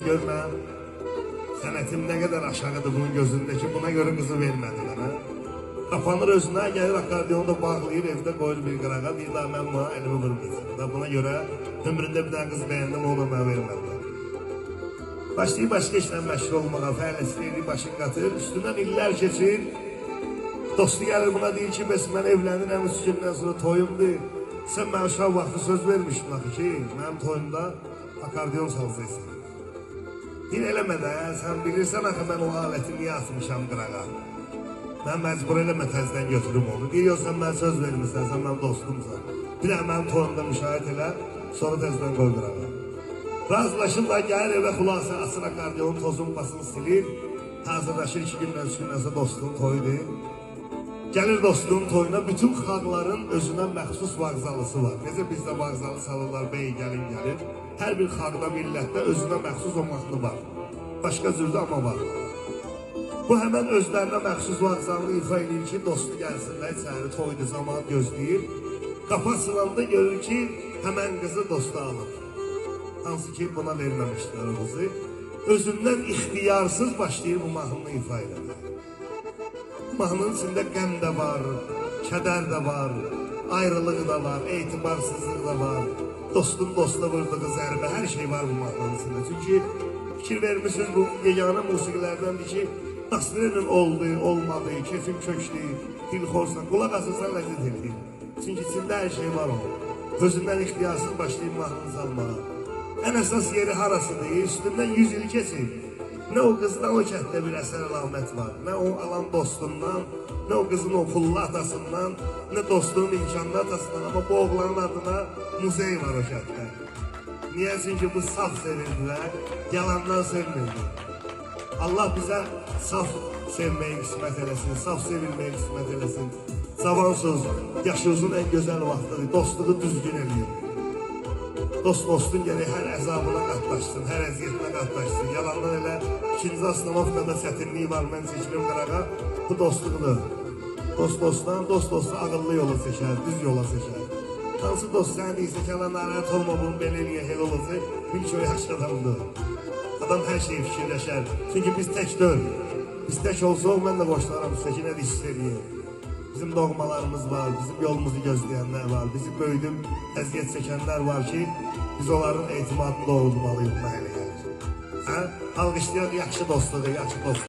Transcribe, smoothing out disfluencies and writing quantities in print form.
Görməm, sənətim nə qədər aşağıdır bunun gözündəki, buna görə qızı vermədilər. Kapanır özünə, gəlir akordiyonu da bağlayır, evdə qoyur bir qırağa, deyir daha mən buna elimi vurmayacaq. Buna görə ömründə bir dənə qız bəyəndim, onu da mənə vermədilər. Başlayır başqa işlə məşğul olmağa, fəaliyyətli başını qatır, üstündən illər keçir. Dostu gəlir buna deyir ki, bəs mən evlənirəm, 3 gündən sonra toyumdur. Sən mən uşaq vaxtı söz vermişdin axı ki, mənim toyumda akordiyon çalacaqsan. Deyir eləmə də, sən bilirsən axı mən o aləti niyə atmışam qırağa. Mən məcbur eləmə təzdən götürüm onu. Deyir, yox sən mən söz vermişsən, sən mənim dostumsan. Bir də mənim toyumda müşahit elə, sonra təzdən qoy qırağa. Razılaşırlar, gəlir evə xülasə, asır akordiyonun tozun basını silir. Hazırlaşır 2 gündən 3 gündən sonra dostunun toyudur. Gəlir dostluğun toyuna, bütün xalqların özünə məxsus vağzalısı var. Necə bizdə vağzalı salırlar, bey gəlin gəlir. Hər bir xalqda, millətdə özünə məxsus o mahnı var. Başqa cürdə amma var. Bu həmən özlərinə məxsus vağzalı ifa edir ki, dostu gəlsinlər, içəri toydu, zaman gözləyir. Qapı açılanda görür ki, həmən qızı dostu alır. Hansı ki, buna verməmişlər o qızı. Özündən ixtiyarsız başlayır bu mahnını ifa edir. Mahnının içində qəm də var, kədər də var, ayrılığı da var, etibarsızlığı da var. Dostun dosta vurduğu zərbə, hər şey var bu mahnının içində. Çünki fikir vermişsiniz, bu yeganə musiqilərdəndir ki, nasırının oldu, olmadı, kefim kökdü, dilxorsan, qulaq asırsan ləzzət edir. Çünki içində hər şey var o. Özündən ixtiyarsız başlayıb mahnını salmağa. Ən əsas yeri harasıdır, üstündən 100 il keçir. Nə o qızdan o kənddə bir əsər əlamət var, nə o alan dostundan, nə o qızın o pullu atasından, nə dostunun imkanlı atasından, amma bu oğlanın adına muzey var o kənddə. Niyə? Çünki bu saf sevildilər, yalandan sevmildi. Allah bizə saf sevməyi qismət eləsin, saf sevilməyi qismət eləsin. Zavansız, yaşınızın ən gözəl vaxtıdır, dostluğu düzgün eləyir. Dostun gələk hər əzabına qatlaşsın, hər əziyyətinə qatlaşsın. Yalandan elə ikinci astronomikada çətinliyi var, mən seçilim qırağa, bu dostluqdur. Dostdan, dost ağıllı yola seçər, düz yola seçər. Hansı dost sənə deyirsə ki, Allah narahat olma, bunun belə eləyə hel olacaq, bil ki o yaxşı adamdır. Adam hər şeyi fikirləşər, çünki biz tək deyil. Biz tək olsaq, mən də boşlaram, üstəki nədir istəyir. Bizim doğmalarımız var, bizim yolumuzu gözləyənlər var, bizi böyüdüb əziyyət çəkənlər var ki, biz onların etimadını doğrulmalıyıq, mənə elə gəlir. Alqışlayan yaxşı dostludur, yaxşı dost.